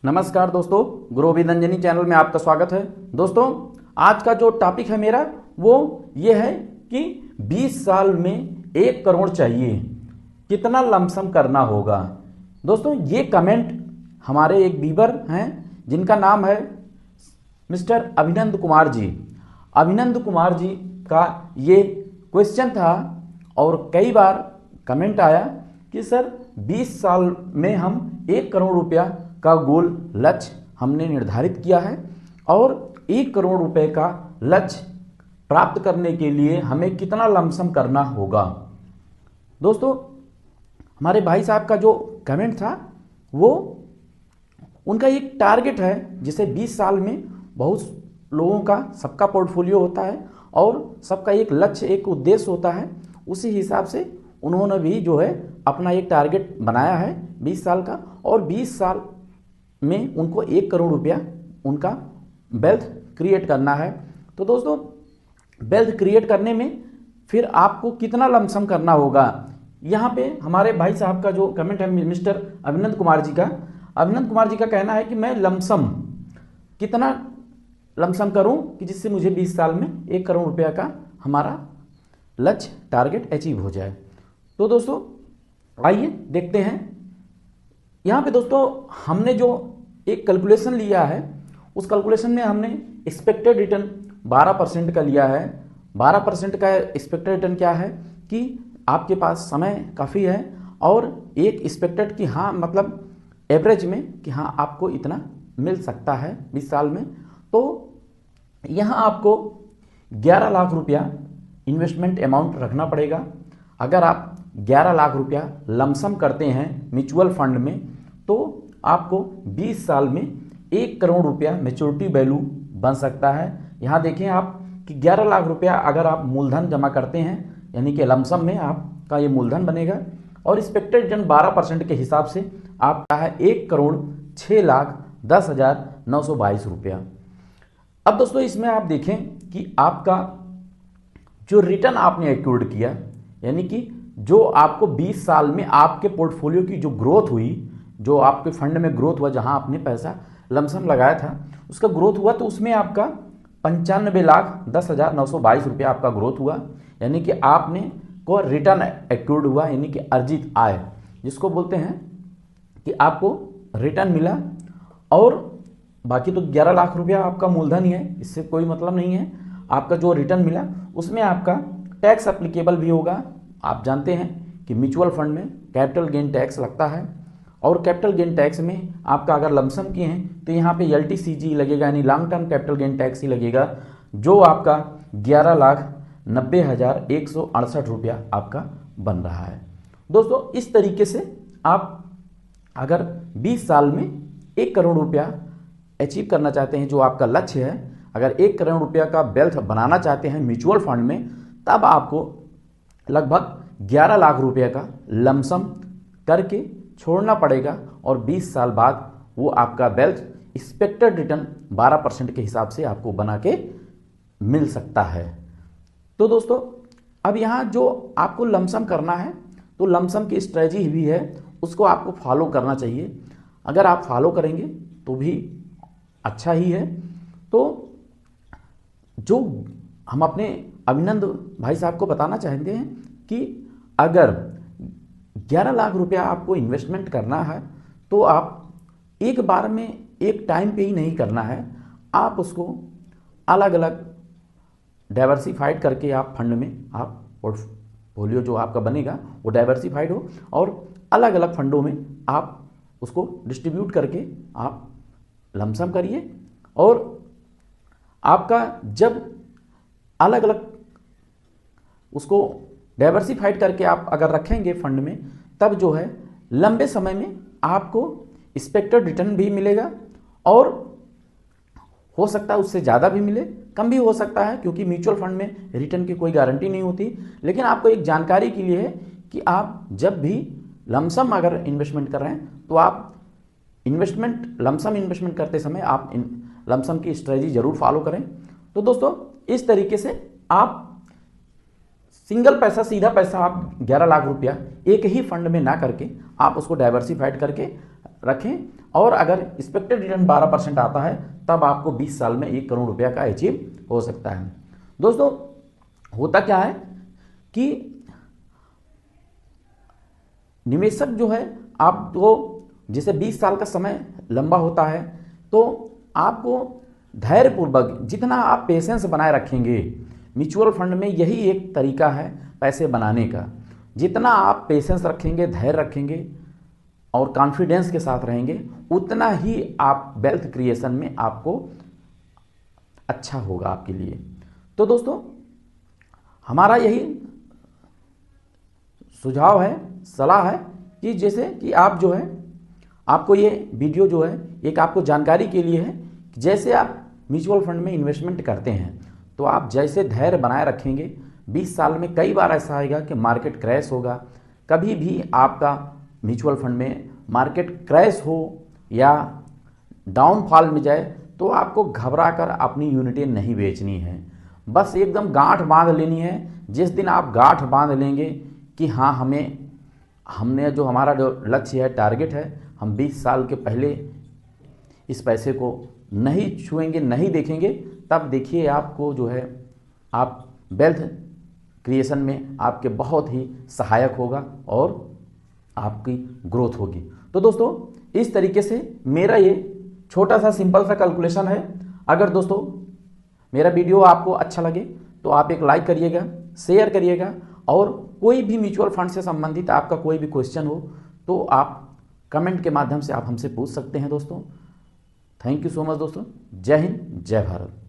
नमस्कार दोस्तों, गुरु विदंजनी चैनल में आपका स्वागत है। दोस्तों, आज का जो टॉपिक है मेरा वो ये है कि 20 साल में 1 करोड़ चाहिए, कितना लमसम करना होगा। दोस्तों, ये कमेंट हमारे एक व्यूअर हैं जिनका नाम है मिस्टर अभिनंद कुमार जी। अभिनंद कुमार जी का ये क्वेश्चन था और कई बार कमेंट आया कि सर 20 साल में हम 1 करोड़ रुपया का गोल लक्ष्य हमने निर्धारित किया है और 1 करोड़ रुपए का लक्ष्य प्राप्त करने के लिए हमें कितना लमसम करना होगा। दोस्तों, हमारे भाई साहब का जो कमेंट था वो उनका एक टारगेट है, जिसे 20 साल में बहुत लोगों का सबका पोर्टफोलियो होता है और सबका एक लक्ष्य एक उद्देश्य होता है। उसी हिसाब से उन्होंने भी जो है अपना एक टारगेट बनाया है 20 साल का, और 20 साल में उनको 1 करोड़ रुपया उनका वेल्थ क्रिएट करना है। तो दोस्तों, वेल्थ क्रिएट करने में फिर आपको कितना लमसम करना होगा, यहाँ पे हमारे भाई साहब का जो कमेंट है मिस्टर अभिनंद कुमार जी का, अभिनंद कुमार जी का कहना है कि मैं लमसम कितना लमसम करूं कि जिससे मुझे 20 साल में 1 करोड़ रुपया का हमारा लक्ष्य टारगेट अचीव हो जाए। तो दोस्तों, आइए देखते हैं। यहाँ पे दोस्तों हमने जो एक कैलकुलेशन लिया है, उस कैलकुलेशन में हमने एक्सपेक्टेड रिटर्न 12% का लिया है। 12% का एक्सपेक्टेड रिटर्न क्या है कि आपके पास समय काफ़ी है और एक एक्सपेक्टेड कि हाँ मतलब एवरेज में कि हाँ आपको इतना मिल सकता है 20 साल में। तो यहाँ आपको 11 लाख रुपया इन्वेस्टमेंट अमाउंट रखना पड़ेगा। अगर आप 11 लाख रुपया लमसम करते हैं म्यूचुअल फंड में, तो आपको 20 साल में 1 करोड़ रुपया मैच्योरिटी वैल्यू बन सकता है। यहाँ देखें आप कि 11 लाख रुपया अगर आप मूलधन जमा करते हैं, यानी कि लमसम में आपका ये मूलधन बनेगा, और एक्सपेक्टेड रिटर्न 12% के हिसाब से आपका है 1,06,10,922 रुपया। अब दोस्तों, इसमें आप देखें कि आपका जो रिटर्न आपने एक्यूर्ड किया, यानी कि जो आपको 20 साल में आपके पोर्टफोलियो की जो ग्रोथ हुई, जो आपके फंड में ग्रोथ हुआ, जहां आपने पैसा लमसम लगाया था उसका ग्रोथ हुआ, तो उसमें आपका 95,10,922 रुपया आपका ग्रोथ हुआ। यानी कि आपने को रिटर्न एक्यूर्ड हुआ, यानी कि अर्जित आय जिसको बोलते हैं कि आपको रिटर्न मिला। और बाकी तो 11 लाख रुपया आपका मूलधन ही है, इससे कोई मतलब नहीं है। आपका जो रिटर्न मिला उसमें आपका टैक्स एप्लीकेबल भी होगा। आप जानते हैं कि म्यूचुअल फंड में कैपिटल गेन टैक्स लगता है, और कैपिटल गेन टैक्स में आपका अगर लमसम किए हैं तो यहाँ पे LTCG लगेगा, यानी long term capital gain tax ही लगेगा, जो आपका 11,90,168 रुपया आपका बन रहा है। दोस्तों, इस तरीके से आप अगर 20 साल में 1 करोड़ रुपया अचीव करना चाहते हैं, जो आपका लक्ष्य है, अगर 1 करोड़ रुपया का वेल्थ बनाना चाहते हैं म्यूचुअल फंड में, तब आपको लगभग 11 लाख रुपये का लमसम करके छोड़ना पड़ेगा, और 20 साल बाद वो आपका वेल्थ एक्सपेक्टेड रिटर्न 12% के हिसाब से आपको बना के मिल सकता है। तो दोस्तों, अब यहाँ जो आपको लमसम करना है, तो लमसम की स्ट्रेटजी भी है, उसको आपको फॉलो करना चाहिए। अगर आप फॉलो करेंगे तो भी अच्छा ही है। तो जो हम अपने अभिनंद भाई साहब को बताना चाहते हैं कि अगर 11 लाख रुपया आपको इन्वेस्टमेंट करना है, तो आप एक बार में एक टाइम पे ही नहीं करना है, आप उसको अलग अलग डाइवर्सिफाइड करके आप फंड में आप पोर्टफोलियो जो आपका बनेगा वो डाइवर्सिफाइड हो, और अलग अलग फंडों में आप उसको डिस्ट्रीब्यूट करके आप लमसम करिए। और आपका जब अलग अलग उसको डाइवर्सिफाइड करके आप अगर रखेंगे फंड में, तब जो है लंबे समय में आपको एक्सपेक्टेड रिटर्न भी मिलेगा, और हो सकता है उससे ज़्यादा भी मिले, कम भी हो सकता है, क्योंकि म्यूचुअल फंड में रिटर्न की कोई गारंटी नहीं होती। लेकिन आपको एक जानकारी के लिए है कि आप जब भी लमसम अगर इन्वेस्टमेंट कर रहे हैं, तो आप लमसम इन्वेस्टमेंट करते समय आप लमसम की स्ट्रेटजी जरूर फॉलो करें। तो दोस्तों, इस तरीके से आप सिंगल पैसा, सीधा पैसा आप 11 लाख रुपया एक ही फंड में ना करके आप उसको डाइवर्सिफाइड करके रखें, और अगर एक्सपेक्टेड रिटर्न 12% आता है तब आपको 20 साल में 1 करोड़ रुपया का अचीव हो सकता है। दोस्तों होता क्या है कि निवेशक जो है आपको, जैसे 20 साल का समय लंबा होता है, तो आपको धैर्यपूर्वक जितना आप पेशेंस बनाए रखेंगे, म्यूचुअल फंड में यही एक तरीका है पैसे बनाने का। जितना आप पेशेंस रखेंगे, धैर्य रखेंगे और कॉन्फिडेंस के साथ रहेंगे, उतना ही आप वेल्थ क्रिएशन में आपको अच्छा होगा आपके लिए। तो दोस्तों हमारा यही सुझाव है, सलाह है कि जैसे कि आप जो है, आपको ये वीडियो जो है एक आपको जानकारी के लिए है कि जैसे आप म्यूचुअल फंड में इन्वेस्टमेंट करते हैं तो आप जैसे धैर्य बनाए रखेंगे, 20 साल में कई बार ऐसा आएगा कि मार्केट क्रैश होगा। कभी भी आपका म्यूचुअल फंड में मार्केट क्रैश हो या डाउनफॉल में जाए तो आपको घबरा कर अपनी यूनिटें नहीं बेचनी है, बस एकदम गांठ बांध लेनी है। जिस दिन आप गांठ बांध लेंगे कि हाँ हमने जो हमारा जो लक्ष्य है, टारगेट है, हम 20 साल के पहले इस पैसे को नहीं छुएंगे, नहीं देखेंगे, तब देखिए आपको जो है आप वेल्थ क्रिएशन में आपके बहुत ही सहायक होगा और आपकी ग्रोथ होगी। तो दोस्तों इस तरीके से मेरा ये छोटा सा सिंपल सा कैलकुलेशन है। अगर दोस्तों मेरा वीडियो आपको अच्छा लगे तो आप एक लाइक करिएगा, शेयर करिएगा, और कोई भी म्यूचुअल फंड से संबंधित आपका कोई भी क्वेश्चन हो तो आप कमेंट के माध्यम से आप हमसे पूछ सकते हैं दोस्तों। थैंक यू सो मच दोस्तों। जय हिंद, जय भारत।